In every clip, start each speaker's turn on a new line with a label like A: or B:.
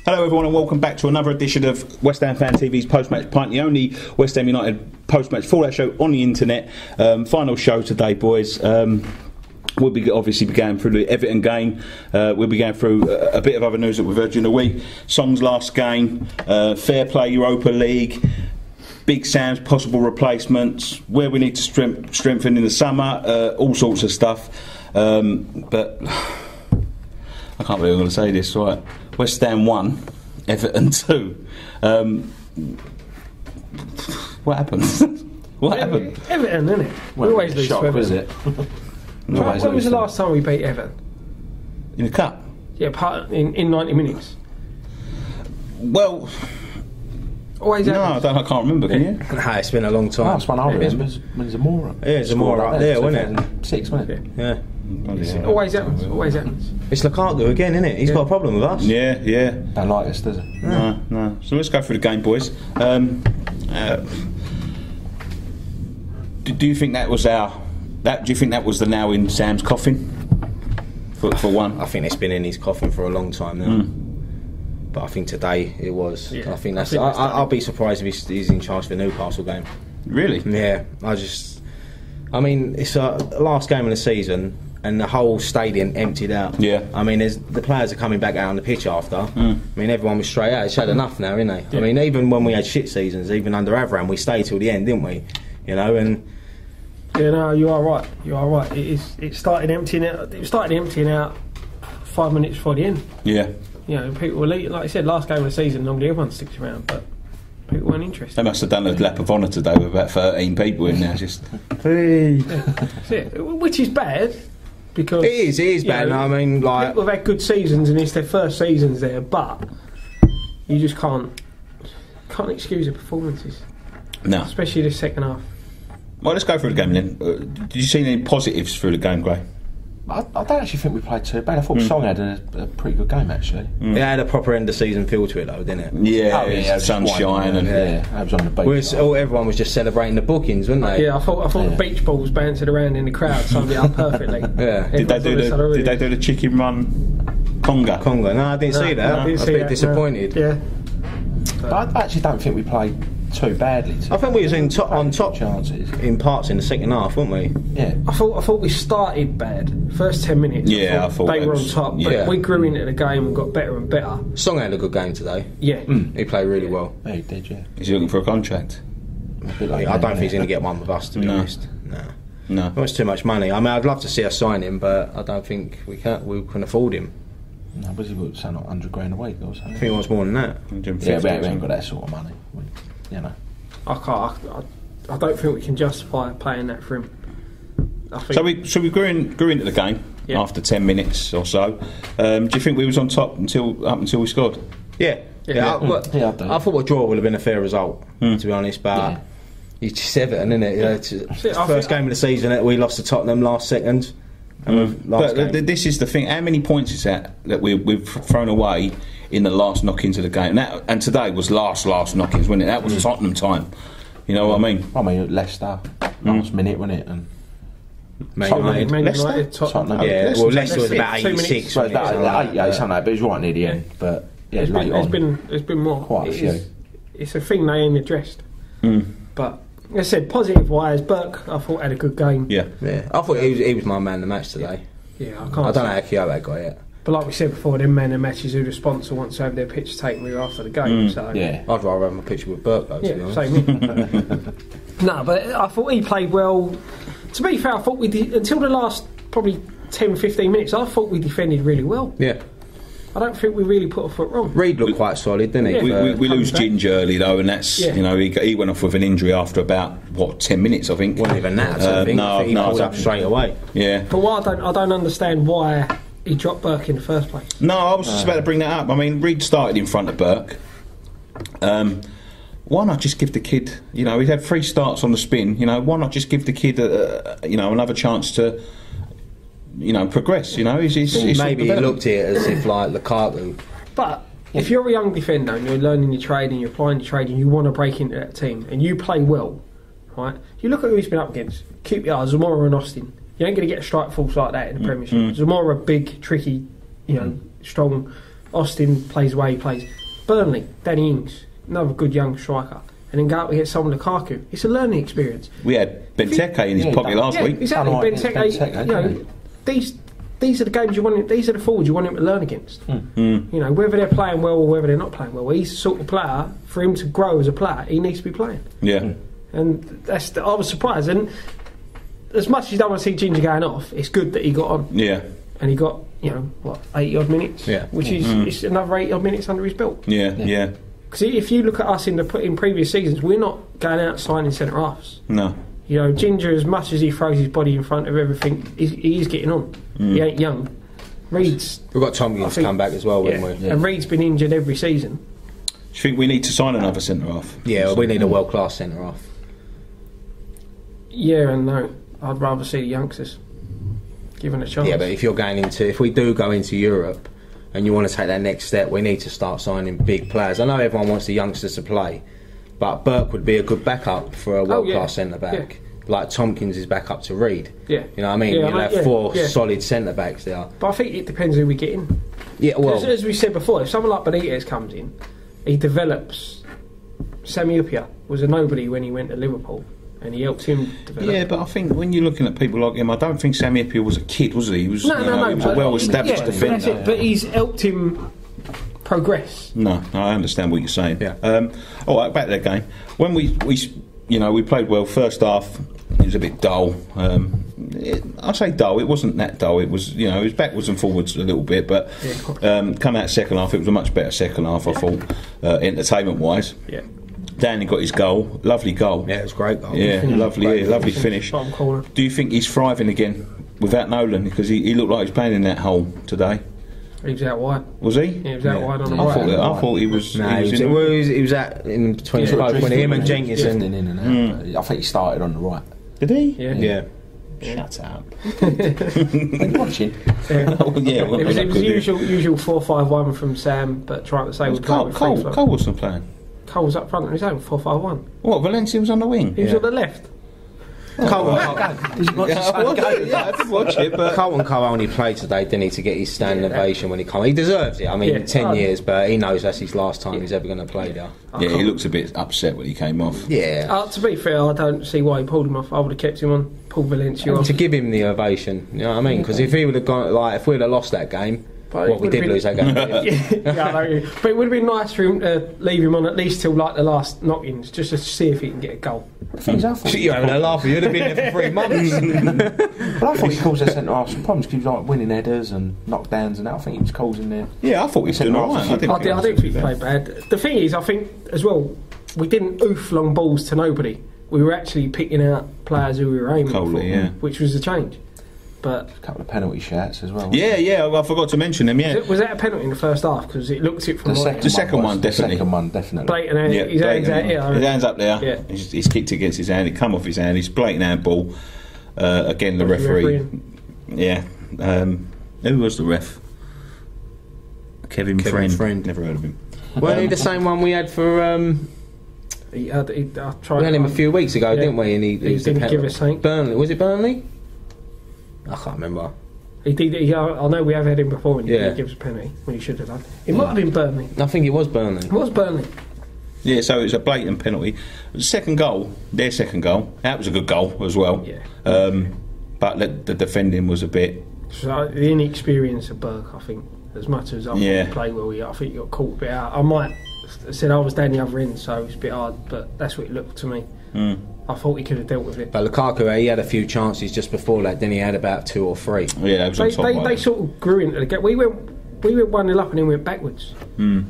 A: Hello everyone and welcome back to another edition of West Ham Fan TV's Post Match Pint, the only West Ham United post-match fallout show on the internet. Final show today, boys. We'll be obviously going through the Everton game. We'll be going through a bit of other news that we've heard during the week. Song's last game, Fair Play Europa League, Big Sam's possible replacements, where we need to strengthen in the summer, all sorts of stuff. But I can't believe I'm going to say this, right? West Ham 1, Everton 2. What happened? What happened?
B: Everton, isn't it? We always lose to Everton.
C: Was it?
B: When was the last time we beat Everton?
A: In the cup?
B: Yeah, in 90 minutes.
A: Well,
B: always happens.
A: I can't remember, can you?
D: Nah, it's been a long time.
C: Last one I remember when Zamora.
D: Yeah, Zamora up there, wasn't
C: it? 6, wasn't it?
D: Yeah.
B: It always happens. Always happens.
D: It's Lukaku again, isn't it? He's got a problem with us.
A: Yeah.
C: Don't like us, does it?
A: No. So let's go through the game, boys. Do you think that was do you think that was the nail in Sam's coffin? For one,
D: I think it's been in his coffin for a long time now. But I think today it was.
B: Yeah,
D: I think that's. I'll be surprised if he's in charge for the Newcastle game.
A: Really?
D: Yeah. I mean, it's the last game of the season, and the whole stadium emptied out.
A: Yeah.
D: I mean, the players are coming back out on the pitch after. I mean, everyone was straight out. It's had enough now, isn't they? Yeah. I mean, even when we had shit seasons, even under Avram, we stayed till the end, didn't we? You know, and.
B: Yeah, no, you are right. It started emptying out. It started emptying out 5 minutes before the end.
A: Yeah.
B: You know, people were like I said, last game of the season. Normally everyone sticks around, but people weren't interested.
A: They must have done a lap of honour today with about 13 people in there. Just hey.
B: That's it. Which is bad because
D: it is bad.
B: Know,
D: I mean, like
B: people have had good seasons and it's their first seasons there, but you just can't excuse the performances.
A: No,
B: especially the second half.
A: Well, let's go through the game then. Did you see any positives through the game, Gray?
C: I don't actually think we played too bad. I thought Song had a pretty good game, actually.
D: It had a proper end of season feel to it, though, didn't it?
A: Yeah, sunshine and
C: I was on the beach.
D: Everyone was just celebrating the bookings, weren't they?
B: Yeah, I thought the beach balls bouncing around in the crowd summed it up perfectly.
D: Yeah.
A: Did they do the chicken run conga?
D: No, I didn't see that. I was a bit disappointed.
B: Yeah.
C: But I actually don't think we played too badly.
D: I think we was on top
C: chances
D: in parts in the second half, weren't we?
C: Yeah.
B: I thought we started bad. First 10 minutes.
A: Yeah, I thought
B: they were on top. But we grew into the game and got better and better.
D: Song had a good game today.
B: Yeah.
D: He played really well.
C: Yeah, he did. Yeah.
A: Is he looking for a contract?
D: I don't think he's going to get one with us, to be honest.
A: No.
D: Well, it's too much money. I mean, I'd love to see us sign him, but I don't think we can afford him.
C: No, but he would sound like 100 grand a week or something.
D: I think he wants more than that.
C: Yeah, we ain't got that sort of money. You know.
B: I don't think we can justify paying that for him.
A: So we grew into the game after 10 minutes or so. Do you think we was on top until we scored?
D: Yeah. I thought a draw would have been a fair result, to be honest. But it's just Everton, isn't it? It's the first game of the season that we lost to Tottenham last second.
A: This is the thing. How many points is that we've thrown away in the last knock-ins of the game? And today was last knock-ins, wasn't it? That was Tottenham time. You know what I mean?
C: I mean, Leicester, last minute, wasn't it? And
B: Man United, Tottenham.
D: Yeah, well, Leicester was about 86.
C: Well, about 88, something, but it was right near the end. But yeah,
B: there's been more.
C: Quite a few.
B: It's a thing they ain't addressed. But like I said, positive wise, Burke I thought had a good game.
D: Yeah. I thought he was my man of the match today.
B: Yeah, I
D: don't know how Kyoto got it.
B: But like we said before, them man of the matches who the sponsor wants to have their picture taken with after the game. So
C: yeah,
D: I'd rather have my picture with Burke though. To be honest.
B: Same. No, but I thought he played well. To be fair, I thought until the last probably 10-15 minutes, I thought we defended really well.
D: Yeah.
B: I don't think we really put a foot wrong.
D: Reid looked quite solid, didn't he?
A: We lose Ginger early though, and that's he went off with an injury after about 10 minutes, I think.
D: Wasn't even that. I think he pulled up straight away.
A: Yeah.
B: But what I don't understand why he dropped Burke in the first place.
A: No, I was just about to bring that up. I mean, Reid started in front of Burke. Why not just give the kid? You know, he's had 3 starts on the spin. You know, why not just give the kid another chance to? Progress. He's
D: maybe he looked at it as if like Lukaku.
B: But if you're a young defender and you're learning your trade and you're applying your trade and you want to break into that team and you play well, right? You look at who he's been up against. QPR, Zamora and Austin. You ain't going to get a strike force like that in the Premiership. Zamora, big, tricky, strong Austin plays the way he plays. Burnley, Danny Ings, another good young striker. And then go out and get someone Lukaku. It's a learning experience.
A: We had Benteke in his pocket last week.
B: Exactly. Benteke, you know, these are the games you want him, these are the forwards you want him to learn against. You know, whether they're playing well or whether they're not playing well, he's the sort of player, for him to grow as a player, he needs to be playing.
A: Yeah.
B: And I was surprised. And as much as you don't want to see Ginger going off, it's good that he got on.
A: Yeah.
B: And he got, 80 odd minutes.
D: Yeah.
B: Which is it's another 80 odd minutes under his belt.
A: Yeah.
B: Because if you look at us in previous seasons, we're not going out signing centre halves.
A: No.
B: You know, Ginger, as much as he throws his body in front of everything, he is getting on. He ain't young. Reed's...
D: We've got Tompkins come back as well, haven't we?
B: Yeah. And Reed's been injured every season.
A: Do you think we need to sign another centre half?
D: Yeah, well, we need a world-class centre half.
B: Yeah and no. I'd rather see the youngsters given a chance.
D: Yeah, but if we do go into Europe and you want to take that next step, we need to start signing big players. I know everyone wants the youngsters to play, but Burke would be a good backup for a world-class centre-back. Yeah. Like Tompkins is backup to Reed.
B: Yeah.
D: You know what I mean? You'll have four solid centre-backs there.
B: But I think it depends who we get in.
D: Yeah, well...
B: As we said before, if someone like Benitez comes in, he develops... Sammy Upia was a nobody when he went to Liverpool. And he helped him develop.
A: Yeah, but I think when you're looking at people like him, I don't think Sammy Eppier was a kid, was he? He was, he was a well-established defender.
B: That's it, but he's helped him progress.
A: No, I understand what you're saying.
D: Yeah.
A: All right, back to that game. When we played well. First half, it was a bit dull. I say dull. It wasn't that dull. It was, it was backwards and forwards a little bit. But coming out second half, it was a much better second half. I thought, entertainment-wise.
B: Yeah.
A: Danny got his goal, lovely goal.
D: Yeah, it was a great goal.
A: Yeah, lovely finish. Do you think he's thriving again without Nolan? Because he looked like he was playing in that hole today.
B: He was out wide.
A: Was he?
B: Yeah, he was out wide on the right.
A: I thought he was.
D: He was out in between when him and Jenkinson
C: in and out. I think he started on the right.
A: Did he?
B: Yeah.
C: Shut up. Are you watching?
B: It was the usual 4-5-1 from Sam, but trying to say
A: Cole wasn't playing.
B: Cole was up front on his own, 4-5-1.
A: What, Valencia was on the wing?
B: He was on the left.
D: Cole
A: I did watch it, but
D: Cole only played today, didn't he, to get his standing ovation when he came. He deserves it. I mean, 10 years, but he knows that's his last time he's ever going to play there.
A: Yeah, he looks a bit upset when he came off.
D: Yeah.
B: To be fair, I don't see why he pulled him off. I would have kept him on, pulled Valencia off.
D: To give him the ovation, you know what I mean? Because if he would have gone, if we'd have lost that game, we did lose that game.
B: But it would have been nice for him to leave him on at least till the last knock-ins, just to see if he can get a goal.
D: You're having a laugh. You'd have been there for 3 months.
C: But I thought he caused their centre half some problems because he was winning headers and knockdowns and that. I think he was causing there.
A: Yeah, I thought he was doing alright.
B: I didn't think he played bad. The thing is, I think as well, we didn't oof long balls to nobody. We were actually picking out players who we were aiming for, which was a change. But
C: a couple of penalty shouts as well.
A: Yeah, I forgot to mention them. Yeah,
B: was that a penalty in the first half? Because it looked it from
A: the second one, definitely.
C: The second one, definitely.
B: Blatant, his hands out here.
A: His hands up there.
B: Yeah.
A: He's kicked against his hand. It come off his hand. He's blatant handball. Again, the referee. Yeah. Who was the ref? Kevin Friend. Never heard of him.
D: Weren't he the same one we had for?
B: We had
D: him a few weeks ago, didn't we? And he was
B: didn't give us something.
D: Burnley. Was it Burnley? I can't remember.
B: He did. I know we have had him before and he didn't give us a penalty when he should have done. It might have been Burnley.
D: I think it was Burnley.
B: It was Burnley.
A: Yeah, so it was a blatant penalty. Their second goal, that was a good goal as well.
B: Yeah.
A: But the defending was a bit.
B: So the inexperience of Burke, I think, as much as I play well, I think he got caught a bit out. I might have said I was down the other end, so it's a bit hard, but that's what it looked to me. I thought he could have dealt with it.
D: But Lukaku, he had a few chances just before that. Then he had about 2 or 3.
A: Yeah, that was
B: they sort of grew into the game. We went 1-0 up and then went backwards. We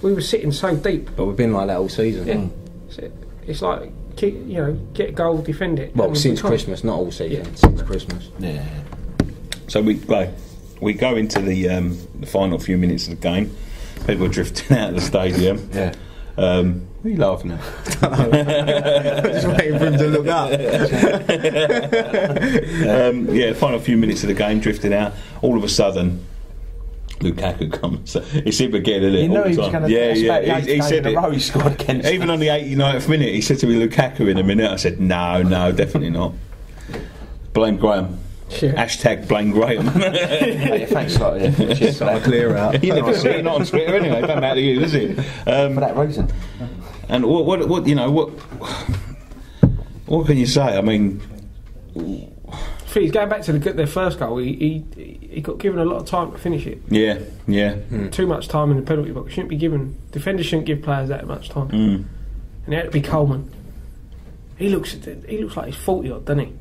B: were sitting so deep.
D: But we've been like that all season.
B: Yeah. It's like get a goal, defend it.
D: Well, since Christmas, not all season. Yeah. Since Christmas.
C: Yeah.
A: So we go into the final few minutes of the game. People are drifting out of the stadium.
C: Yeah.
A: What are you laughing at?
D: Just waiting for him to look up.
A: Final few minutes of the game, drifting out. All of a sudden, Lukaku comes. It's him again, isn't it?
C: You know he was going to
A: he said it.
C: He scored against
A: even on the 89th minute, he said to me, Lukaku in a minute. I said, no, definitely not. Blame Graham. Hashtag blame Graham.
C: Thanks a lot. Just
D: clear out.
A: You never see it, not on Twitter anyway. Don't matter to you, does it?
C: For that reason.
A: And what you know, what can you say? I mean,
B: he's going back to their first goal. He got given a lot of time to finish it.
A: Yeah.
B: Too much time in the penalty box. Defenders shouldn't give players that much time. And it had to be Coleman. He looks like he's 40 odd, doesn't he?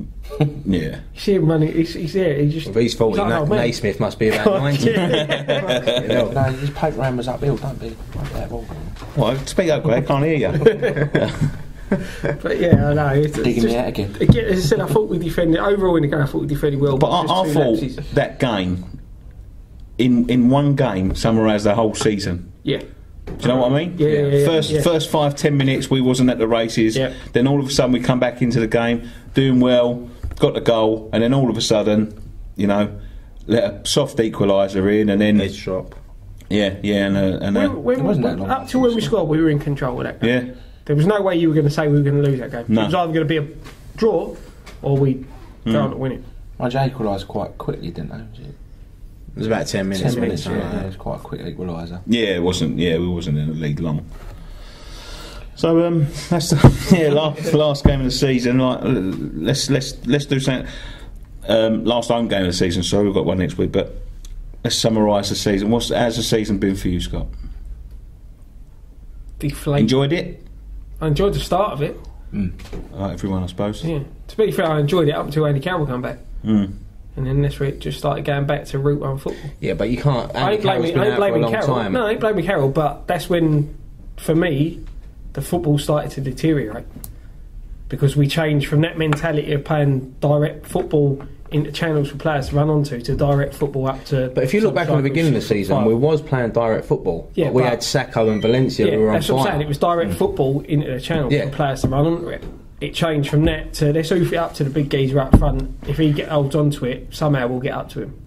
A: Yeah.
B: You see him running. He's there. He just.
D: If he's 40,
B: like,
D: Naismith must be about 90.
C: No, his poke round was uphill. Don't be like that ball.
A: Well, speak up, Greg. I can't hear you.
B: But yeah, I know. It's
C: digging me out again.
B: As I said, I thought we defended overall in the game. I thought we defended well.
A: But I thought that game, in one game, summarised the whole season.
B: Yeah.
A: Do you know what I mean?
B: Yeah.
A: First 5-10 minutes we wasn't at the races.
B: Yeah.
A: Then all of a sudden we come back into the game, doing well, got the goal, and then all of a sudden, you know, let a soft equaliser in, and then
D: Edge drop.
A: Yeah, and
B: up to when we scored, we were in control of that game.
A: Yeah.
B: There was no way you were going to say we were going to lose that game.
A: No.
B: It was either going to be a draw or we go on to win it.
C: Well, they equalised quite quickly, didn't they?
D: It was about 10 minutes.
C: 10 minutes, yeah. It was quite a quick equaliser.
A: Yeah, it wasn't. Yeah, we wasn't in the league long. So that's the last game of the season. Like, let's do something. Last home game of the season. Sorry, we've got one next week, but let's summarise the season. How's the season been for you, Scott?
B: Deflated.
A: Enjoyed it?
B: I enjoyed the start of it.
A: Like everyone, I suppose.
B: Yeah. To be fair, I enjoyed it up until Andy Carroll come back. And then this week just started going back to Route 1 football.
D: Yeah, but you can't.
B: I ain't blaming Carroll.
D: Time.
B: No, I ain't blaming Carroll, but that's when, for me, the football started to deteriorate. Because we changed from that mentality of playing direct football into channels for players to run onto to direct football up to.
D: But if you look back on the beginning of the season, we was playing direct football. Yeah, we had Sacco and Valencia who were on fire.
B: That's what I'm saying. It was direct football into the channel for players to run onto it. It changed from that to let's hoof it up to the big geezer up front. If he holds onto it, somehow we'll get up to him.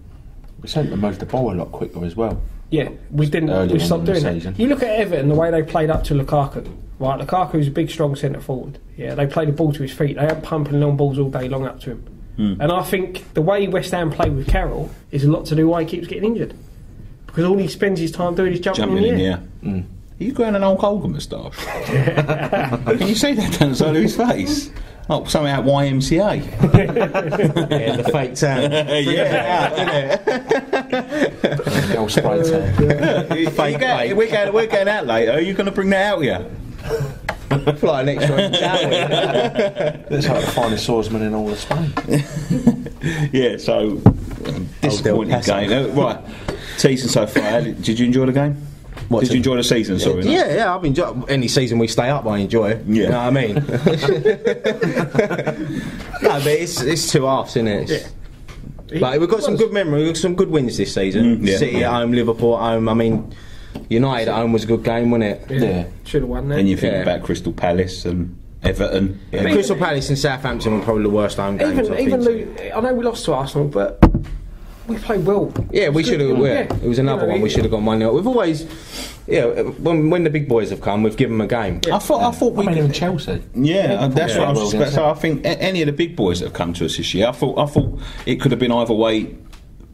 C: We sent them most the ball a lot quicker as well.
B: Yeah, we didn't. We stopped doing that. You look at Everton, the way they played up to Lukaku. Right, Lukaku's a big, strong centre forward. Yeah, they play the ball to his feet. They aren't pumping long balls all day long up to him. And I think the way West Ham play with Carroll is a lot to do why he keeps getting injured. Because all he spends his time doing is jumping in the air.
A: Are you growing an Hulk Hogan moustache? Can you see that down the side of his face? Oh, something out YMCA.
D: Yeah, the fake tan.
C: The old spray tan.
A: We're going out later. Are you going to bring that out here?
D: Fly next time.
C: That's like the finest swordsman in all of Spain.
A: Yeah, so disappointing game. Right, season so far. Did you enjoy the game? Did you enjoy the season? Sorry.
D: Yeah, I've enjoyed any season we stay up. I enjoy it. Yeah. You know what I mean? No, but it's two halves, isn't it? Yeah. Like we've got some good memory. We've got some good wins this season. City at home, Liverpool at home. I mean, United at home was a good game, wasn't it?
B: Yeah. Should have won that.
A: Then you think about Crystal Palace and Everton.
D: Yeah. Crystal Palace and Southampton were probably the worst home games.
B: I know we lost to Arsenal, but we played well.
D: Yeah, we should have. It was another one. We should have gone 1-0. We've always, when the big boys have come, we've given them a game.
A: Yeah. I thought we
C: even Chelsea.
A: Yeah, that's what I was about to say. I think any of the big boys that have come to us this year, I thought it could have been either way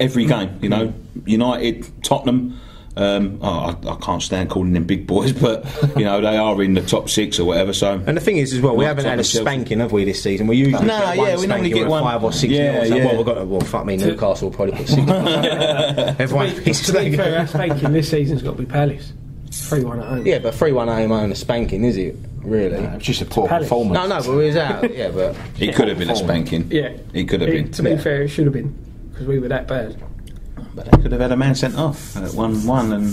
A: every game. You know, United, Tottenham. I can't stand calling them big boys, but they are in the top 6 or whatever. So,
D: and the thing is, as well, we haven't had a spanking, have we, this season? We usually
A: we normally get
D: 5 or 6. Well, fuck me, Newcastle will probably put 6. Everyone
B: to be fair, our spanking this season's got to be Palace. 3-1 at home.
D: Yeah, but 3-1 at home ain't a spanking, is it? Really?
C: No, it's just a poor performance.
D: No, but we was out. Yeah, but
A: it could have been a spanking.
B: Yeah,
A: it could have been.
B: To be fair, it should have been because we were that bad.
A: But they could have had a man sent off at 1-1 and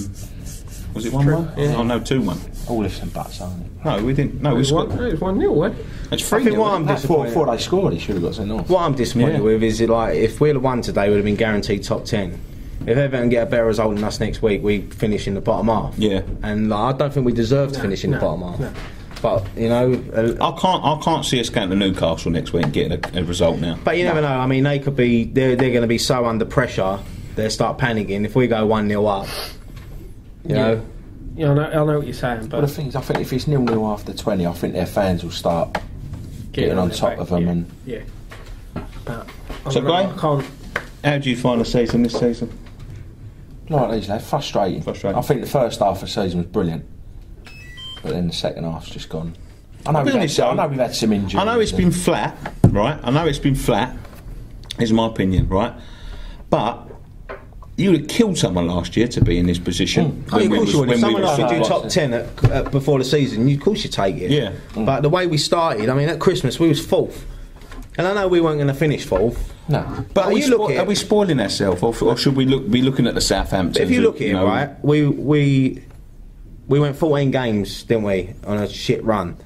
A: was it 1-1?
B: Yeah.
A: Oh no, 2-1.
C: All ifs and buts, aren't it?
A: No, we didn't. No, we scored.
B: It was 1-0, wasn't it?
A: That's 3-0.
D: What I'm disappointed
C: before they scored, he should have got sent off.
D: What I'm disappointed with is if we'd have won today, we'd have been guaranteed top 10. If Everton get a better result than us next week, we finish in the bottom half.
A: Yeah.
D: And I don't think we deserve to finish in the bottom half. No. But
A: I can't see us going to Newcastle next week and getting a result now.
D: But you never know. I mean, they could be. They're going to be so under pressure. They'll start panicking if we go 1-0 up. You know.
B: Yeah, I know what you're saying. But
C: the thing is, I think if it's 0-0 after 20, I think their fans will start getting on top of them.
B: But
A: So, Gray,
B: I can't.
A: How do you find the season this season?
C: Like these lads, frustrating. I think the first half of the season was brilliant, but then the second half's just gone. I know we've had some injuries.
A: I know it's been flat, right? I know it's been flat, is my opinion, right? But you would have killed someone last year to be in this position.
D: Of course you would. If someone else do top 10 before the season, of course you take it.
A: Yeah.
D: But the way we started, I mean, at Christmas we was 4th. And I know we weren't going to finish 4th.
A: No. But are we spoiling ourselves, or should we be looking at the Southampton?
D: If you look at it, right, we went 14 games, didn't we, on a shit run.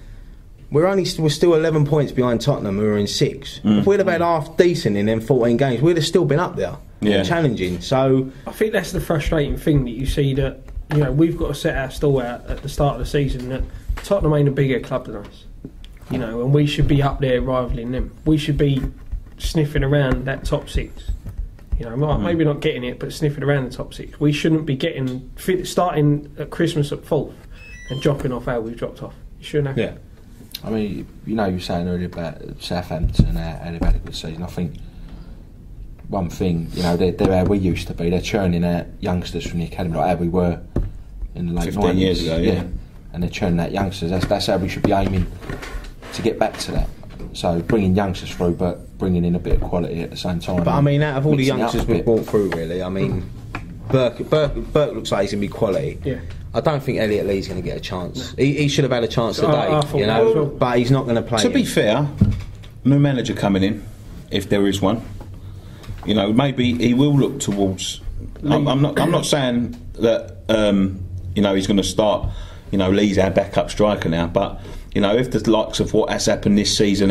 D: We're still 11 points behind Tottenham, who were in 6th. If we'd have had half decent in them 14 games, we'd have still been up there, challenging. So
B: I think that's the frustrating thing, that you see that, you know, we've got to set our stall out at the start of the season that Tottenham ain't a bigger club than us, you know, and we should be up there rivaling them. We should be sniffing around that top 6. You know, maybe not getting it, but sniffing around the top 6. We shouldn't be starting at Christmas at 4th and dropping off how we've dropped off. You shouldn't have.
C: Yeah. I mean, you know, you were saying earlier about Southampton and how they've had a good season. I think one thing, you know, they're where we used to be. They're churning out youngsters from the academy like how we were in the late
A: 15
C: 90s.
A: years ago, yeah.
C: And they're churning out youngsters. That's how we should be aiming to get back to that. So bringing youngsters through, but bringing in a bit of quality at the same time.
D: But I mean, out of all the youngsters we've brought through, really, I mean, Burke looks like he's going to be quality.
B: Yeah.
D: I don't think Elliot Lee's going to get a chance. He should have had a chance today, you know, but he's not going to play.
A: To be fair, new manager coming in, if there is one, you know, maybe he will look towards. I'm not saying that you know, he's going to start. You know, Lee's our backup striker now, but you know, if the likes of what has happened this season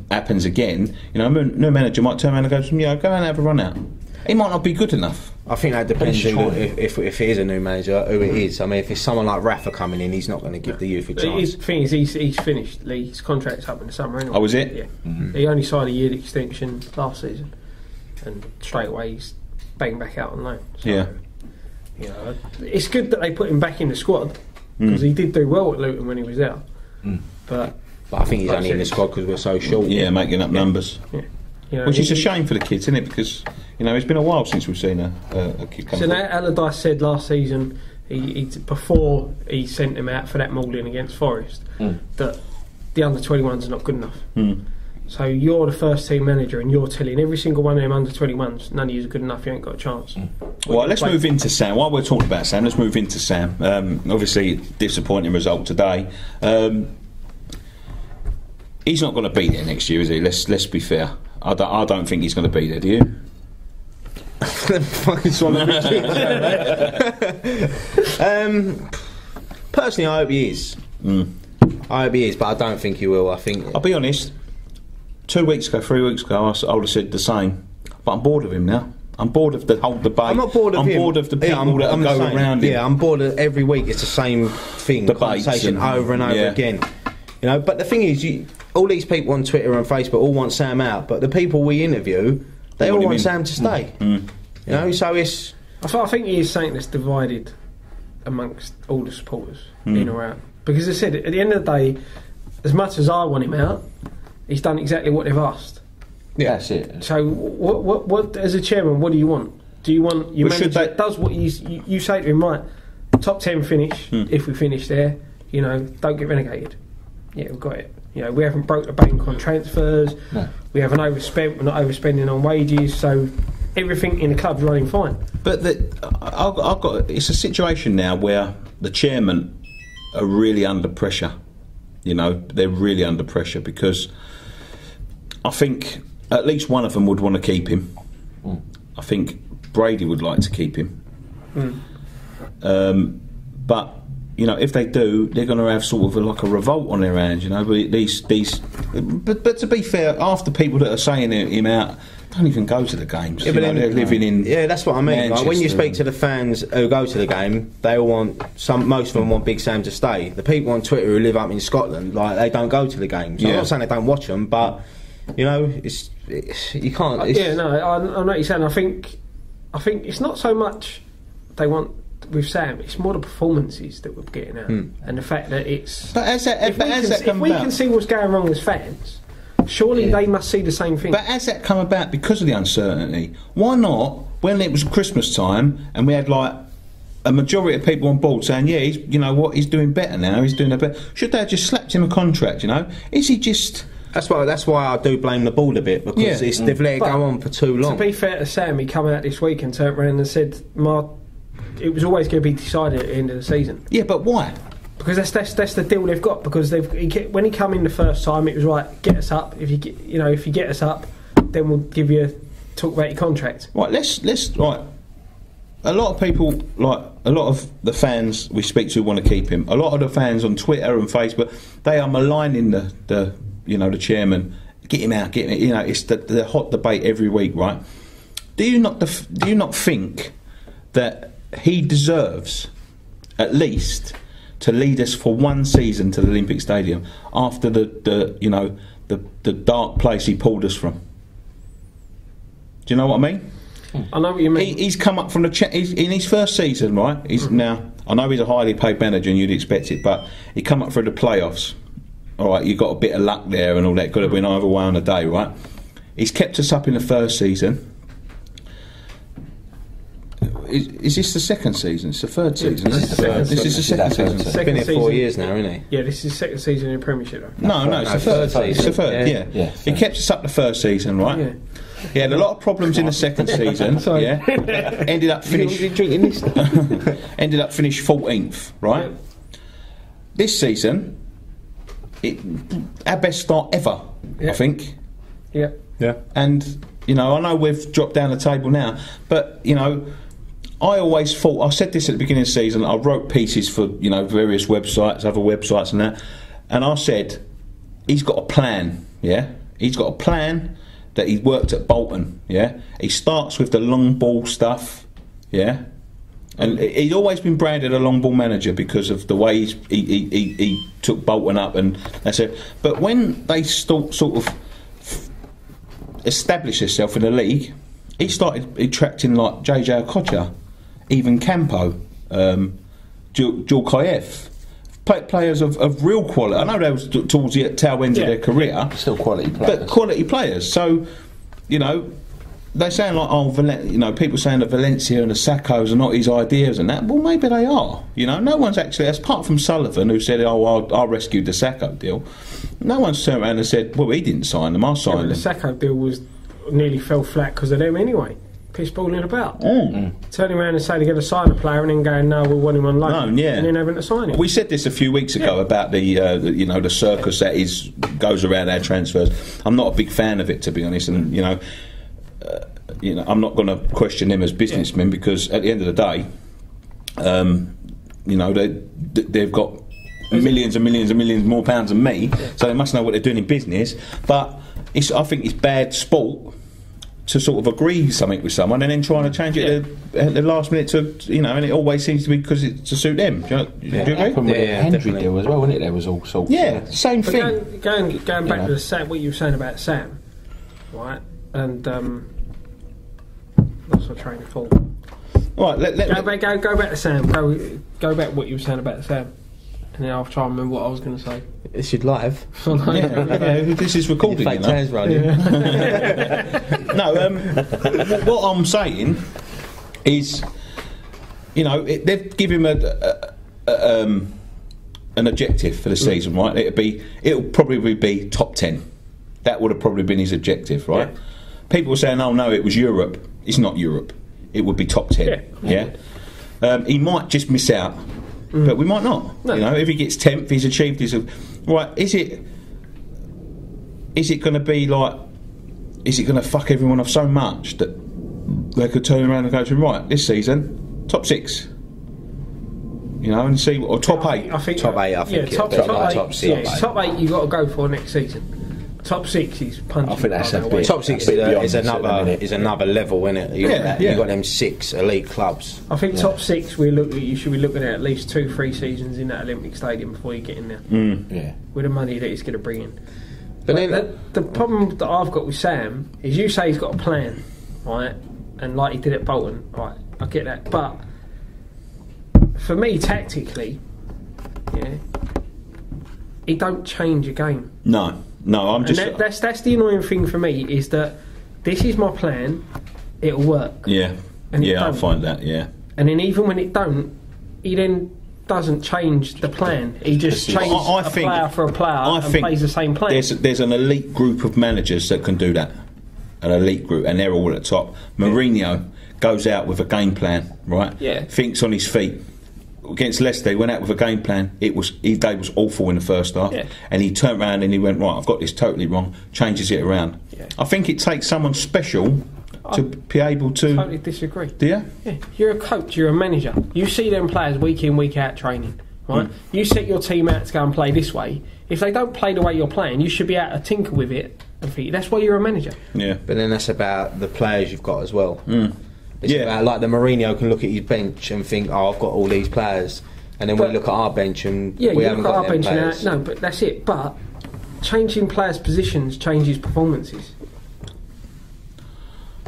A: happens again, you know, new manager might turn around and go, "Yeah, go and have a run out." He might not be good enough.
D: I think that depends if it is a new manager, who it is. I mean, if it's someone like Rafa coming in, he's not going to give the youth a chance.
B: The thing is, he's finished. His contract's up in the summer anyway.
A: Oh, was it?
B: Yeah. Mm-hmm. He only signed a year extension last season, and straight away he's banged back out on loan. So,
A: yeah.
B: You know, it's good that they put him back in the squad because he did do well at Luton when he was there. But
D: I think he's only in the squad because we're so short.
A: Yeah, making up numbers.
B: Yeah. You know,
A: which is a shame for the kids, isn't it? Because, you know, it's been a while since we've seen a kid come.
B: So now Allardyce said last season, before he sent him out for that mauling against Forest, that the under-21s are not good enough. So you're the first team manager and you're telling every single one of them under-21s, none of you are good enough, you ain't got a chance.
A: Well, let's move into Sam. While we're talking about Sam, let's move into Sam. Obviously, disappointing result today. He's not going to be there next year, is he? Let's be fair. I don't think he's going to be there. Do you?
D: Personally, I hope he is. I hope he is, but I don't think he will. I think
A: I'll be honest. 3 weeks ago, I would have said the same. But I'm bored of him now. I'm bored of the whole debate.
D: I'm not bored of him.
A: I'm bored of the people that go around him.
D: Yeah, I'm bored of every week. It's the same thing, conversation over and over again. You know, but the thing is, all these people on Twitter and Facebook all want Sam out, but the people we interview, they all want Sam to stay. You know, so it's.
B: I think he is something that's divided amongst all the supporters, in or out. Because as I said, at the end of the day, as much as I want him out, he's done exactly what they've asked.
C: Yeah, that's it.
B: So, what as a chairman, what do you want? Do you want your manager that does what you say to him, right? Top 10 finish, if we finish there, you know, don't get relegated. Yeah, we've got it. You know, we haven't broke the bank on transfers. No. We haven't overspent. We're not overspending on wages. So everything in the club's running fine.
A: But it's a situation now where the chairman are really under pressure. You know, they're really under pressure because I think at least one of them would want to keep him. I think Brady would like to keep him. But you know, if they do, they're going to have sort of like a revolt on their hands. You know, but to be fair, half the people that are saying him out don't even go to the games. Yeah, but they're living in.
D: Yeah, that's what I mean. Like, when you speak to the fans who go to the game, they all want most of them want Big Sam to stay. The people on Twitter who live up in Scotland, like they don't go to the games. I'm not saying they don't watch them, but you know, it's you can't.
B: I know what you're saying. I think it's not so much they want. With Sam, it's more the performances that we're getting out, and the fact that it's.
A: But if we
B: can see what's going wrong as fans, Surely they must see the same thing.
A: But has that come about because of the uncertainty? Why not, when it was Christmas time and we had like a majority of people on board saying, yeah, he's, you know what, he's doing better now, he's doing a better... Should they have just slapped him a contract, you know? Is he just... That's
D: why I do blame the board a bit, because they've let it go on for too long.
B: To be fair to Sam, he came out this week and turned around and said, it was always going to be decided at the end of the season.
A: Yeah, but why?
B: Because that's the deal they've got. Because when he came in the first time, it was right. Get us up. If you get us up, then we'll talk about your contract.
A: Right. Let's right. A lot of people, like a lot of the fans we speak to, want to keep him. A lot of the fans on Twitter and Facebook, they are maligning the chairman. Get him out. Get him. You know, it's the hot debate every week, right? Do you not think that he deserves at least to lead us for one season to the Olympic Stadium after the dark place he pulled us from? Do you know what I mean?
B: I know what you mean.
A: He's come up from he's in his first season, right? He's now. I know he's a highly paid manager, and you'd expect it, but he come up through the playoffs. All right, you got a bit of luck there and all that. Could have been either way on the day, right? He's kept us up in the first season. Is this the second season? It's the third season. This is the second season.
D: He's been here 4 years now, isn't he?
B: Yeah, this is the second season in the Premiership.
A: No, it's the third season. It's the third, yeah. He kept us up the first season, right? Yeah. He had a lot of problems in the second season. Yeah. Ended up finished 14th, right? Yeah. This season, our best start ever, I think.
B: Yeah.
A: Yeah. And I know we've dropped down the table now, but I always thought, I said this at the beginning of the season, I wrote pieces for, various websites, other websites and that, and I said, he's got a plan, yeah? He's got a plan that he worked at Bolton, yeah? He starts with the long ball stuff, yeah? And he's always been branded a long ball manager because of the way he took Bolton up, and that's it. But when they sort of established themselves in the league, he started attracting like JJ Okocha, even Campo, Djulkaev, players of real quality. I know they was towards the tail end of their career,
C: still quality players,
A: but quality players. So, they sound like people saying that Valencia and the Saccos are not his ideas and that. Well, maybe they are. No one's actually, apart from Sullivan, who said, I rescued the Sacco deal. No one's turned around and said, well, he didn't sign them, I signed them.
B: The Sacco deal nearly fell flat because of them anyway. Piss balling about. Turning around and saying they're going to sign a player and then going, no, we want him on loan. And then having to sign him.
A: We said this a few weeks ago about the circus that goes around our transfers. I'm not a big fan of it, to be honest, and I'm not going to question them as businessmen because at the end of the day, they've got millions and millions and millions more pounds than me, so they must know what they're doing in business. But I think it's bad sport to sort of agree something with someone and then trying to change it at the last minute to, and it always seems to be because it's to suit them. Do you agree?
C: Henry deal as well, wasn't it? There was all sorts.
A: Yeah, same thing.
B: Going back to what you were saying about Sam, right? And that's a train of thought.
A: All right,
B: go back to Sam. Go back what you were saying about Sam. And then I'll try and remember what I was going to say.
D: It's your live.
A: This is recording, what I'm saying is, they've given him an objective for the season, right? It'll probably be top 10. That would have probably been his objective, right? Yeah. People were saying, oh no, it was Europe. It's not Europe. It would be top 10. Yeah. He might just miss out. But we might not. No. If he gets 10th, he's achieved his. Right? Is it going to be like? Is it going to fuck everyone off so much that they could turn around and go to him, right, this season, top 6? And see, or top 8.
B: I think
D: top 8. I think
B: top 6. Top 8 you got to go for next season. Top 6 is punching.
C: I think that's a bit.
D: Top 6 is another level, isn't it? You've got them 6 elite clubs.
B: I think top 6 you should be looking at least 2-3 seasons in that Olympic Stadium before you get in there. With the money that he's going to bring in. But then the problem that I've got with Sam is you say he's got a plan, right? And like he did at Bolton, right? I get that, but for me, tactically, he don't change a game.
A: No. No, I'm just.
B: That's the annoying thing for me, is that this is my plan. It'll work.
A: Yeah. And I find that. Yeah.
B: And then even when it don't, he then doesn't change the plan. He just changes a player for a player and plays the same plan.
A: There's an elite group of managers that can do that. An elite group, and they're all at the top. Mourinho goes out with a game plan, right?
B: Yeah.
A: Thinks on his feet. Against Leicester, he went out with a game plan. His day was awful in the first half, and he turned around and he went, right, I've got this totally wrong. Changes it around. Yeah. I think it takes someone special to be able to.
B: I totally disagree.
A: Do you?
B: Yeah. You're a coach. You're a manager. You see them players week in, week out training, right? You set your team out to go and play this way. If they don't play the way you're playing, you should be able to tinker with it. That's why you're a manager.
A: Yeah.
D: But then that's about the players you've got as well. It's about, like, the Mourinho can look at his bench and think, oh, I've got all these players, and then we look at our bench and we haven't got them players.
B: No, but that's it. But changing players' positions changes performances.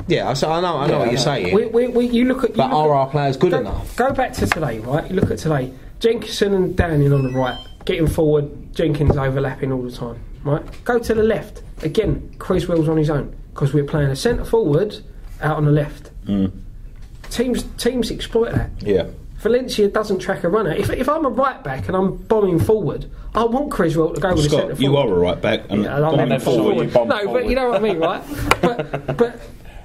D: Yeah, I know what you're saying.
B: You look at.
D: But are our players good enough?
B: Go back to today, right? You look at today. Jenkinson and Downing on the right, getting forward. Jenkins overlapping all the time, right? Go to the left again. Criswell's on his own because we're playing a centre forward out on the left. Teams exploit that.
A: Yeah.
B: Valencia doesn't track a runner. If I'm a right back and I'm bombing forward, I want Criswell to go with the centre forward.
A: You are a right back and
B: bombing forward. But you know what I mean, right? But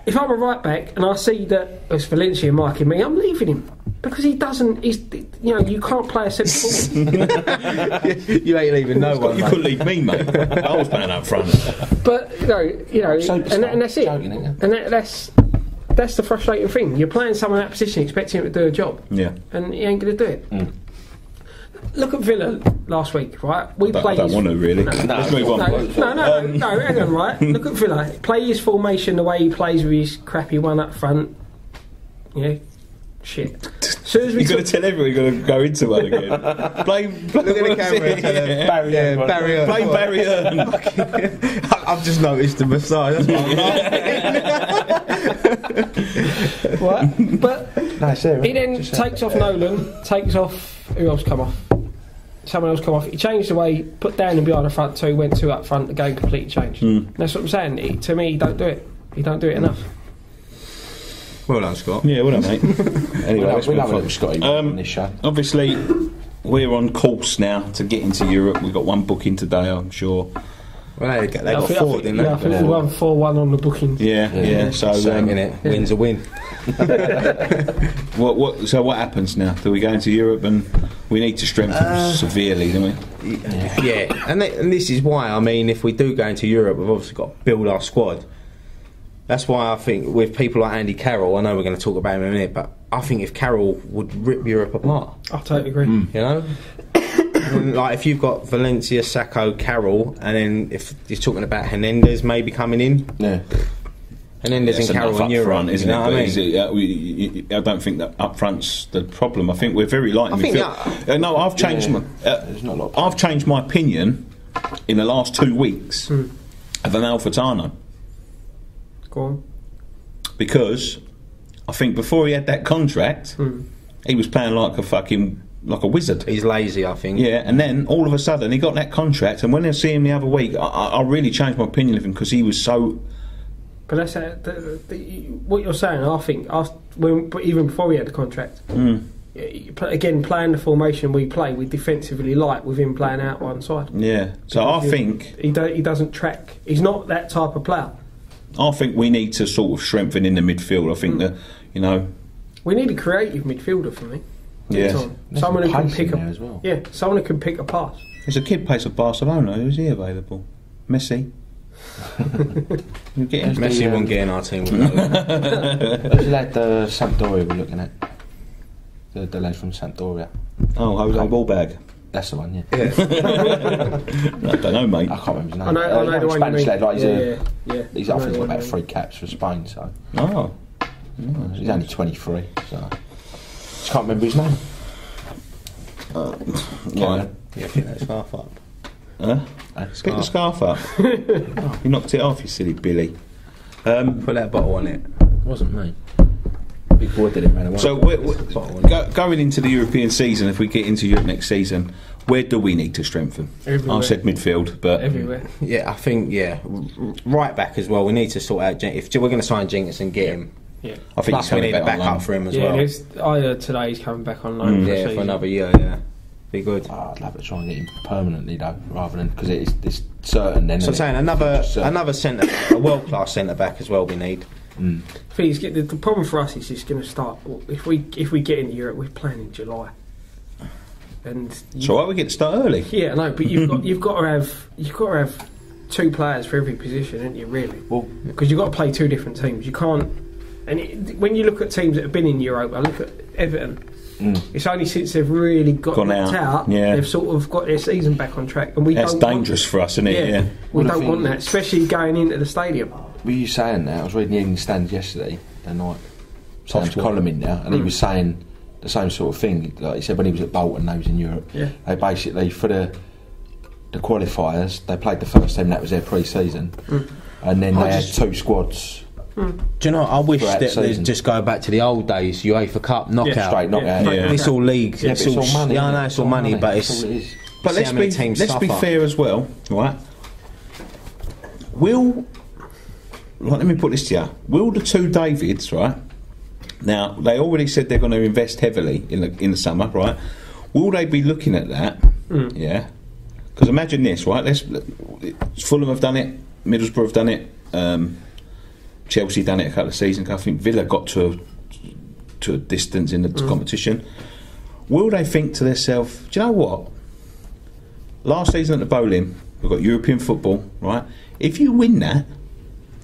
B: if I'm a right back and I see that it's Valencia marking me, I'm leaving him because he doesn't. You can't play a centre forward.
D: You ain't leaving no one.
A: You couldn't leave me, mate. I was playing up front.
B: But and that's it. And that's the frustrating thing. You're playing someone in that position, expecting him to do a job, and he ain't going to do it. Look at Villa last week, right?
A: I don't want to really. Let's move on.
B: No, hang on, right? Look at Villa. Play his formation the way he plays with his crappy one up front. Shit.
A: You're going to tell everyone you're going to go into one again.
D: Look at the camera. Barrier.
A: Blame Barrier.
D: I've just noticed the moustache. That's
B: what? But he then takes off Nolan, takes off. Who else come off? Someone else come off. He changed the way, put Downing behind the front two, went two up front, the game completely changed. That's what I'm saying. To me, he don't do it. He don't do it enough.
D: Well done, Scott.
A: Yeah, well done, mate. Anyway,
C: we love it with Scotty on this show.
A: Obviously, we're on course now to get into Europe. We've got one booking today, I'm sure.
D: Well, they got four, didn't they?
B: I think we won 4-1 on the booking.
A: Yeah. So,
D: win's a win.
A: So what happens now? Do we go into Europe and we need to strengthen severely, don't we?
D: Yeah, and this is why, I mean, if we do go into Europe, we've obviously got to build our squad. That's why I think with people like Andy Carroll, I know we're going to talk about him in a minute, but I think if Carroll would rip Europe apart.
B: I totally agree.
D: You know? Like if you've got Valencia, Sacco, Carroll, and then if you're talking about Hernandez maybe coming in, Hernandez and Carroll in Europe,
A: front, isn't
D: you know
A: it?
D: What I mean?
A: I don't think that up front's the problem. I think we're very light in midfield. No, I've changed I've changed my opinion in the last 2 weeks of Amal Furtado.
B: Go on.
A: Because I think before he had that contract, he was playing like a wizard.
D: He's lazy, I think.
A: Yeah, and then all of a sudden he got that contract, and when I see him the other week, I really changed my opinion of him because he was so.
B: But that's what you're saying. I think even before he had the contract, again playing the formation we play, we defensively light with him playing out one side.
A: Yeah, so I think
B: he doesn't track. He's not that type of player.
A: I think we need to sort of strengthen in the midfield. I think that
B: we need a creative midfielder for me.
A: Yeah,
B: someone who can pick as well. Yeah, someone who can pick a pass.
A: There's a kid plays for Barcelona. Who's he available? Messi.
D: Messi won't get in our team.
C: Who's the lad Sampdoria we're looking at? The lad from Sampdoria.
A: Oh, Jose Ballbag.
C: That's the one, yeah.
A: I don't know, mate.
C: I can't remember his name.
B: I know the one
C: Spanish lad. Like
B: he's
C: I think he's got about 3 caps for Spain. So.
A: Oh.
C: He's only 23, so. Just can't remember his name.
A: Right.
D: Yeah, pick that scarf up.
A: Pick the scarf up. You knocked it off, you silly Billy.
D: Put that bottle on it.
C: It wasn't me. Big boy did it, man.
A: So going into the European season, if we get into Europe next season, Where do we need to strengthen?
B: Everywhere.
A: I said midfield, but
B: Everywhere.
D: Yeah, I think right back as well. We need to sort out if we're going to sign Jenkinson, get him.
B: Yeah,
A: I think
D: plus we need a backup for him as well.
B: I heard today he's coming back on loan.
D: For another year. Yeah, be good.
C: I'd love to try and get him permanently though, rather than because it's certain. Then
D: so I'm saying another centre, a world class centre back as well. We need.
B: Please, the problem for us is it's going to start. If we get into Europe, we're playing in July. And
A: so why we get to start early?
B: Yeah, no, but you've got to have 2 players for every position, haven't you? Really? Well, because you've got to play 2 different teams. You can't. And when you look at teams that have been in Europe, I look at Everton. It's only since they've really gone out, they've sort of got their season back on track, and that's
A: dangerous for us, isn't it? Yeah.
B: We don't want that, especially going into the stadium.
C: Were you saying that? I was reading the Evening Standard yesterday, the night. Sam's column in there, and he was saying the same sort of thing. Like he said when he was at Bolton, they was in Europe.
B: Yeah.
C: They basically for the qualifiers, they played the first team. That was their pre-season, and then they had 2 squads.
D: Do you know? I wish that they'd just go back to the old days. UEFA Cup knockout,
C: straight knockout.
D: It's all league.
C: It's all money.
D: Yeah, I know it's all money, but it's.
A: But let's be fair as well, right? Let me put this to you. Will the 2 Davids, right? Now they already said they're going to invest heavily in the summer, right? Will they be looking at that? Yeah. Because imagine this, right? Fulham have done it. Middlesbrough have done it. Chelsea done it a couple of seasons ago. I think Villa got to a distance in the competition. Will they think to themselves, do you know what? Last season at the Bowling, we've got European football, right? If you win that,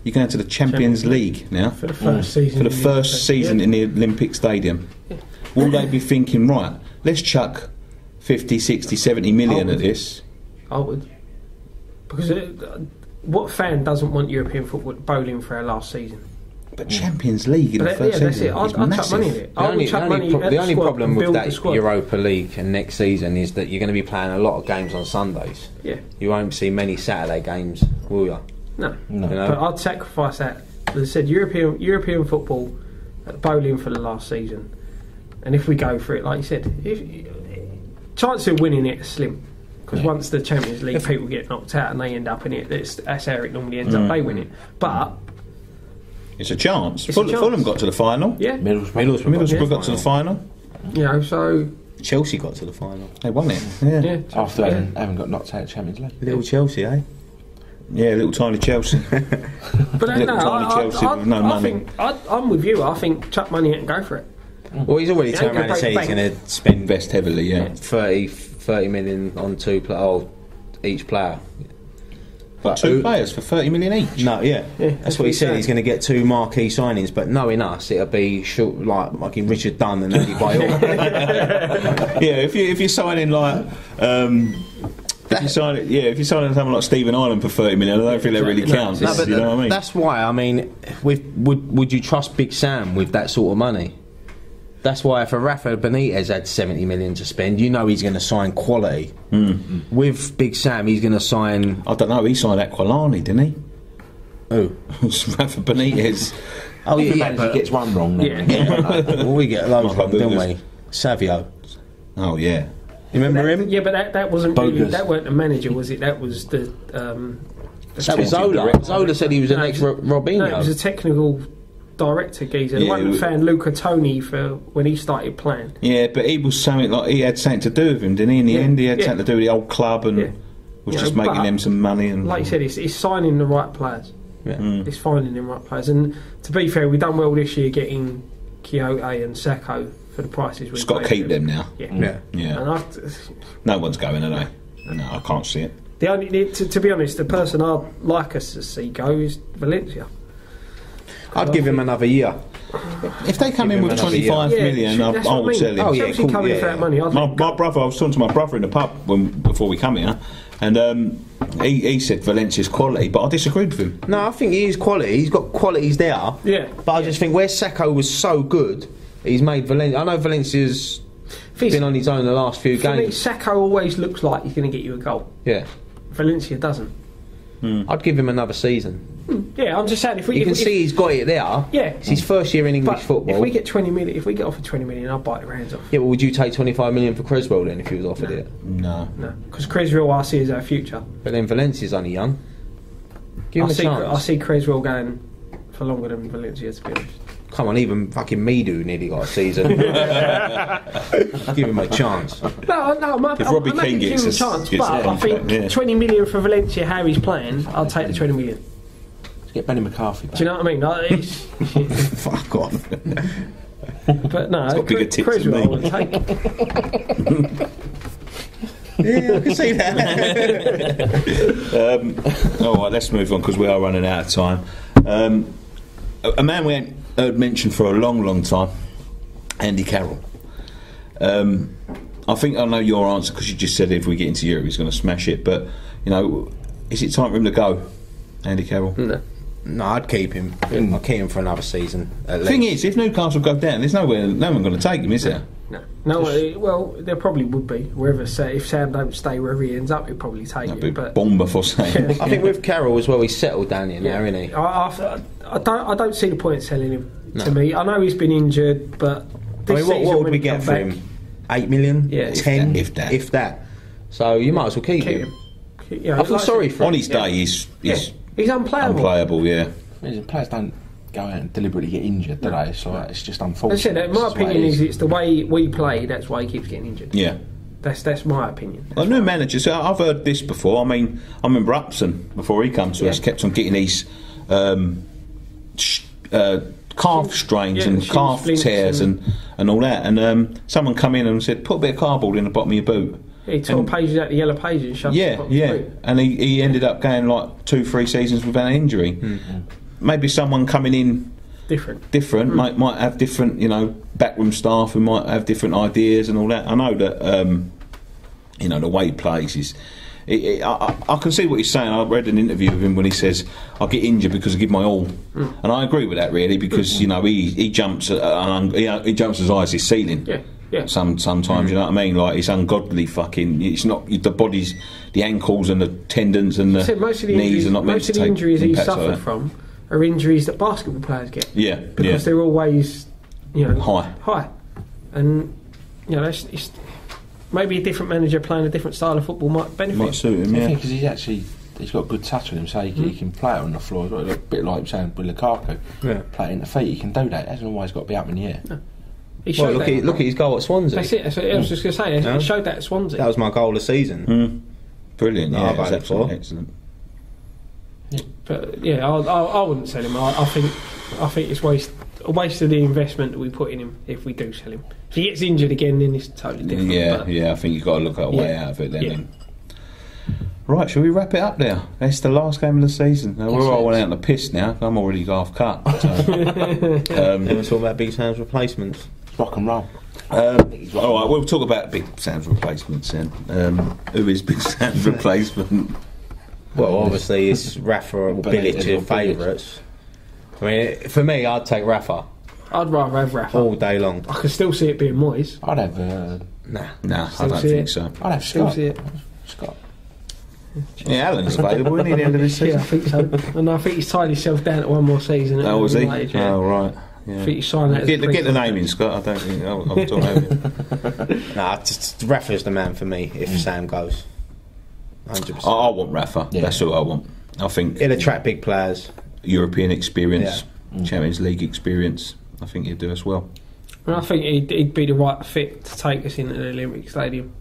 A: you're going to the Champions League now.
B: For the first season.
A: For the first season in the Olympic Stadium. Yeah. Will they be thinking, right, let's chuck 50, 60, 70 million at this?
B: I would. Because what fan doesn't want European football bowling for our last season?
A: But Champions League in the first season is
B: I'd
A: massive.
B: chuck money in it. The
D: only problem with that Europa League and next season is that you're going to be playing a lot of games on Sundays.
B: Yeah.
D: You won't see many Saturday games, will you?
B: No.
D: You know?
B: But I'd sacrifice that. As I said, European football bowling for the last season. And if we go for it, like you said, chance of winning it is slim. Because once the Champions League people get knocked out and they end up in it, that's how it normally ends up. They win it. But
A: it's a chance. Fulham got to the final.
B: Yeah.
A: Middlesbrough got to the final.
B: You know, so
D: Chelsea got to the final.
A: They won it. Yeah.
C: After they haven't got knocked out of Champions League.
D: Little Chelsea, eh?
A: Yeah, little tiny Chelsea.
B: But
A: tiny Chelsea with no money.
B: I'm with you. I think chuck money in and go for it.
D: Well, he's already turned around and said he's going to
A: invest heavily. Yeah,
D: 30 million on each player.
A: But 2 players for 30 million each.
D: No, that's what he said. He's going to get 2 marquee signings, but knowing us, it'll be short, like Richard Dunn and Andy Bayor.
A: Yeah, if you're signing like. If you're signing someone like Stephen Ireland for 30 million, I don't think that really counts.
D: No, but
A: you know what I mean?
D: That's why. I mean, would you trust Big Sam with that sort of money? That's why if a Rafa Benitez had 70 million to spend, you know he's going to sign quality. With Big Sam, he's going to sign.
A: I don't know. He signed Aquilani, didn't he?
D: Who?
A: Rafa Benitez.
C: Oh yeah, but he gets one wrong.
D: Well, we get loads wrong, don't we? Savio.
A: Oh yeah.
D: You remember him?
B: Yeah, but that wasn't really, that weren't the manager, was it? That was the.
D: That was Zola. Zola said he was the next Robinho.
B: No, it was a technical director geezer. The one found Luca Toni for when he started playing.
A: Yeah, but he was something like he had something to do with him, didn't he? In the end, he had something to do with the old club and was just making them some money. And
B: like you said, it's signing the right players.
D: Yeah.
B: It's finding the right players. And to be fair, we've done well this year getting Quixote and Sacco for the prices.
A: Just got to keep them now.
B: Yeah.
A: And no one's going, are they? No, I can't see it.
B: To be honest, the person I'd like us to see go is Valencia.
D: I'd give him another year.
A: If they come in with 25 million, I would sell him.
B: Oh yeah, Chelsea come in for that money.
A: My brother, I was talking to my brother in the pub before we come here, and he said Valencia's quality, but I disagreed with him.
D: No, I think he is quality. He's got qualities there.
B: Yeah.
D: But I just think where Sacco was so good, he's made Valencia. I know Valencia's been on his own the last few games.
B: For me, Sacco always looks like he's going to get you a goal.
D: Yeah.
B: Valencia doesn't.
D: I'd give him another season.
B: Yeah, I'm just saying
D: you can see he's got it there.
B: Yeah,
D: it's his first year in English football.
B: If we get 20 million, if we get offered 20 million, I'll bite the hands off.
D: Yeah, well, would you take 25 million for Creswell then if he was offered it?
A: No,
B: because Creswell I see as our future.
D: But then Valencia's only young. Give him a chance.
B: I see Creswell going for longer than Valencia, to be honest.
D: Come on, even fucking Midu nearly got a season. Give him a chance.
B: No,
A: if Robbie Keane gets
B: a chance, but I think 20 million for Valencia, how he's playing, I'll take the 20 million.
C: Let's get Benny McCarthy back.
B: Do you know what I mean? Like,
A: fuck off.
B: But no,
A: it's got bigger tits than me.
B: I would take.
A: Yeah, I can see that. All right, let's move on because we are running out of time. A man we ain't heard mentioned for a long time, Andy Carroll. I think I know your answer because you just said if we get into Europe he's going to smash it, but you know, is it time for him to go, Andy Carroll?
D: No, I'd keep him. I'd keep him for another season.
A: The thing is, if Newcastle go down, there's no one going to take him, is there?
B: No. Well, there probably would be. If Sam don't stay wherever he ends up, he'll probably take him. But
A: bomber for Sam.
D: I think with Carroll as well, he's settled down here now, isn't he?
B: I don't see the point of selling him. To me, I know he's been injured, but this
D: what would we get for him? 8 million?
B: Yeah,
D: 10,
A: if that.
D: So you might as well keep him. I feel sorry for him.
A: On his day, he's
B: unplayable.
A: Unplayable, yeah.
C: Players don't go out and deliberately get injured, do they? So it's just unfortunate.
B: I said, my opinion is it's the way we play. That's why he keeps getting injured.
A: Yeah.
B: That's my opinion.
A: New managers. I've heard this before. I mean, I remember Upson before he came to us kept on getting these calf strains and calf tears and all that. And someone come in and said, put a bit of cardboard in the bottom of your boot.
B: He tore pages out the yellow pages and shoved it in the bottom of the boot.
A: And he ended up going like 2-3 seasons without an injury. Mm-hmm. Maybe someone coming in different might have different, backroom staff who might have different ideas and all that. I know that the way he plays is. I can see what he's saying. I read an interview with him when he says, "I get injured because I give my all," and I agree with that really because he jumps he jumps as high as his ceiling.
B: Yeah.
A: Sometimes you know what I mean. Like it's ungodly fucking. It's not the body's, the ankles and the tendons and the knees are not meant to take.
B: Most of the injuries he suffered from are injuries that basketball players get.
A: Yeah,
B: because they're always high, and it's maybe a different manager playing a different style of football might benefit.
A: Might suit him. Yeah,
C: because he's got a good touch with him, so he can play it on the floor. A bit like saying with Lukaku, play it in the feet. He can do that. It hasn't always got to be up in the air.
B: No.
D: Look at his goal at Swansea.
B: That's it. I was just going to say. It showed that at Swansea.
D: That was my goal of the season.
A: Brilliant.
D: Yeah,
A: that's absolutely excellent.
B: Yeah. But I wouldn't sell him. I think it's a waste of the investment that we put in him if we do sell him. If he gets injured again, then it's totally different.
A: I think you've got to look at a way out of it then. Right, shall we wrap it up there? It's the last game of the season. We're all out on the piss now. I'm already half cut. So.
D: Then we're talking about Big Sam's replacements.
C: Rock and roll.
A: Alright, we'll talk about Big Sam's replacements then. Who is Big Sam's replacement?
D: Well, obviously it's Rafa or Bilic are favourites. I mean, for me, I'd take Rafa.
B: I'd rather have Rafa
D: all day long.
B: I can still see it being Moyes.
C: I'd have
A: Nah, I don't think so.
C: I'd have
B: still see it.
C: Scott.
A: Yeah, Alan's available, isn't he, at the end of this season?
B: Yeah, I think so. And I think he's tied himself down to one more season.
A: Oh, was he? Oh, right. Yeah.
B: I think he's signed that.
A: Get the name in, Scott. I don't think I'll talk over him.
D: Just Rafa's the man for me if Sam goes. 100%.
A: I want Rafa. Yeah. That's all I want. I think
D: he'll attract big players.
A: European experience, Champions League experience. I think he'd do us well.
B: And I think he'd be the right fit to take us into the Olympic Stadium.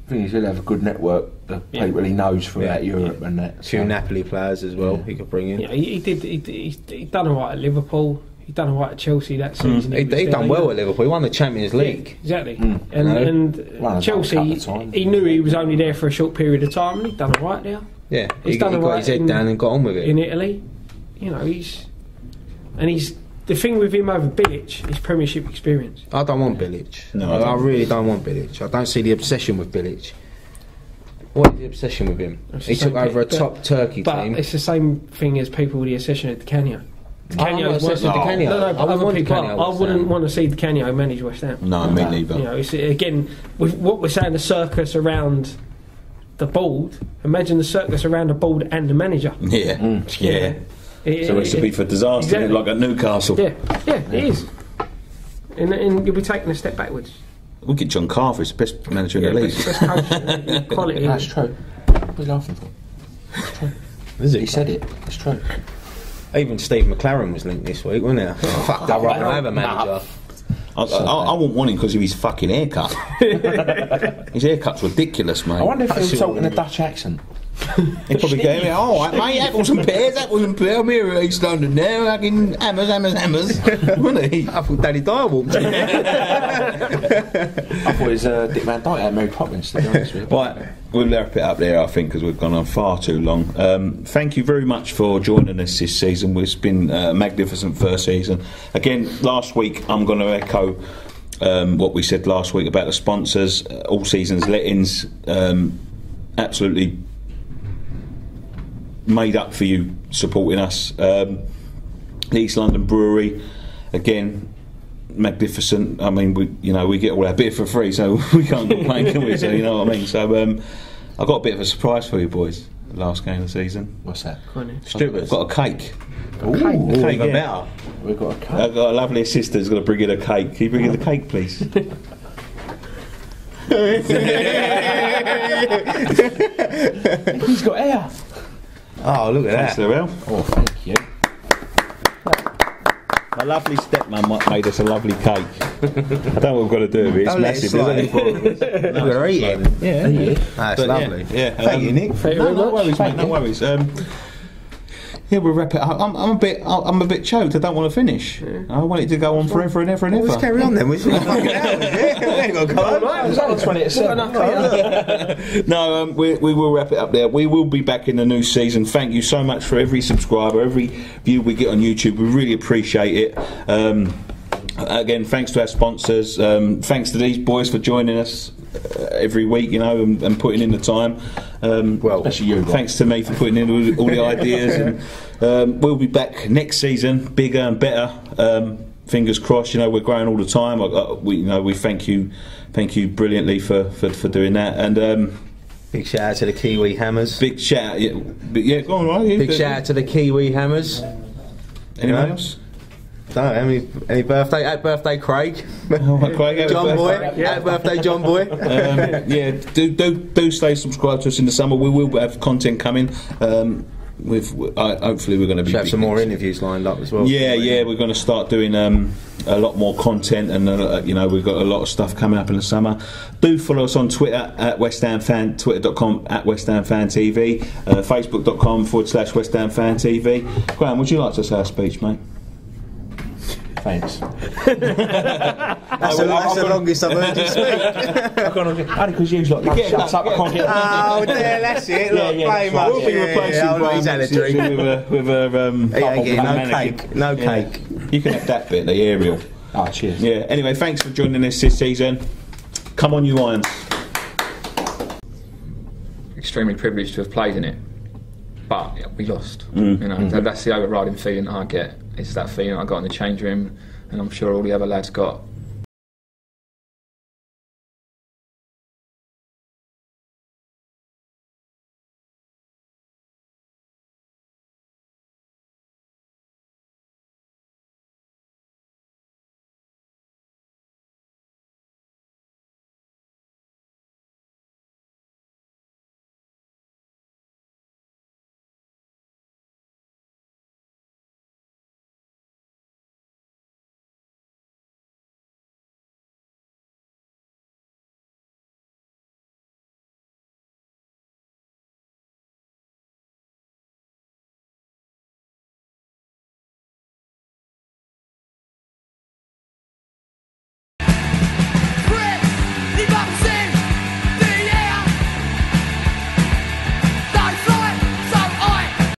C: I think he'll have a good network of people he knows throughout Europe and that.
D: A few Napoli players as well he could bring in.
B: Yeah, he done alright at Liverpool. He done alright at Chelsea that season.
D: He done well at Liverpool. He won the Champions League.
B: Yeah, exactly. And Chelsea, he knew he was only there for a short period of time, and he'd done alright there.
D: Yeah, he got his head down and got on with it.
B: In Italy, he's the thing with him over Bilic is Premiership experience.
D: I don't want Bilic.
A: No,
D: I really don't want Bilic. I don't see the obsession with Bilic. What is the obsession with him? He took over a top Turkey team.
B: But it's the same thing as people with the obsession with Di Canio.
D: I
B: wouldn't want to see Di Canio manage West Ham.
A: No, me neither.
B: It's, again, with what we're saying, the circus around the board. Imagine the circus around the board and the manager.
A: Yeah. It's a recipe for disaster, exactly. Like at Newcastle.
B: Yeah, it is. And you'll be taking a step backwards.
A: We'll get John Carver, he's the best manager in the league.
B: Best coach, quality.
C: That's true. What are you laughing for? It's true.
D: Is it?
C: He said it. It's true.
D: Even Steve McLaren was linked this week, wasn't he? Fuck that, right? I have a manager.
A: I wouldn't want him because of his fucking haircut. His haircut's ridiculous, mate.
C: I wonder if he was talking a Dutch accent.
A: He probably gave me, mate, apples and pears. I'm here at East London now, fucking hammers. Wasn't he?
D: I thought Danny Dyer walked in.
C: I thought it was Dick Van Dyke and Mary Poppins, to be honest with you.
A: Right, we'll wrap it up there, I think, because we've gone on far too long. Thank you very much for joining us this season. It's been a magnificent first season. Again, last week, I'm going to echo what we said last week about the sponsors. All seasons lettings, absolutely made up for you supporting us. The East London Brewery, again, magnificent. I mean, we get all our beer for free, so we can't complain, can we? So you know what I mean. So I got a bit of a surprise for you boys. The last game of the season.
C: What's that?
A: I've got a cake.
C: Ooh,
A: cake,
D: even better.
C: We've got a cake.
A: I've got a lovely assistant who's going to bring in a cake. Can you bring in the cake, please?
C: He's got hair.
D: Oh, look at that.
C: Oh, thank you.
A: My lovely stepmum made us a lovely cake. I don't know what we've got to do with it. It's massive. There's only 4 of us.
D: We're eating.
A: Yeah.
D: That's lovely.
A: Yeah.
D: Thank you, Nick.
A: No worries, mate. No worries. Yeah, we'll wrap it up. I'm a bit choked. I don't want to finish. Yeah. I want it to go on forever and ever and ever.
D: Let's carry on then. We've got fucking hours. We ain't got
C: It was only 20 to 7.
A: No, we will wrap it up there. We will be back in the new season. Thank you so much for every subscriber, every view we get on YouTube. We really appreciate it. Again, thanks to our sponsors. Thanks to these boys for joining us every week, and putting in the time.
C: Especially you.
A: Thanks to me for putting in all the ideas. And we'll be back next season, bigger and better. Fingers crossed. We're growing all the time. We thank you brilliantly for doing that. And
D: big shout out to the Kiwi Hammers.
A: Big shout out. Yeah, go on, right?
D: Big shout out to the Kiwi Hammers.
A: Anyone else?
D: Don't know, any birthday? Happy birthday, Craig.
A: Craig,
D: John Boy. Happy birthday, John Boy.
A: Do stay subscribed to us in the summer. We will have content coming. Hopefully we're going to
D: have some more interviews lined up as well.
A: Yeah, we're going to start doing a lot more content, and we've got a lot of stuff coming up in the summer. Do follow us on Twitter at West Ham Fan, twitter.com at West Ham Fan TV, facebook.com/West Ham Fan TV. Graham, would you like to say a speech, mate?
C: Thanks.
D: That's the longest I've heard you speak.
C: Only because you lot shut up. I can't get
D: Oh, there, that's it. Look, play much.
A: We'll be replacing
D: he's had a drink
A: with a
D: cake. No cake.
A: You can have that bit, the aerial.
C: Oh, cheers.
A: Yeah. Anyway, thanks for joining us this season. Come on, you Irons.
E: Extremely privileged to have played in it, but we lost. That's the overriding feeling I get. It's that feeling I got in the change room, and I'm sure all the other lads got.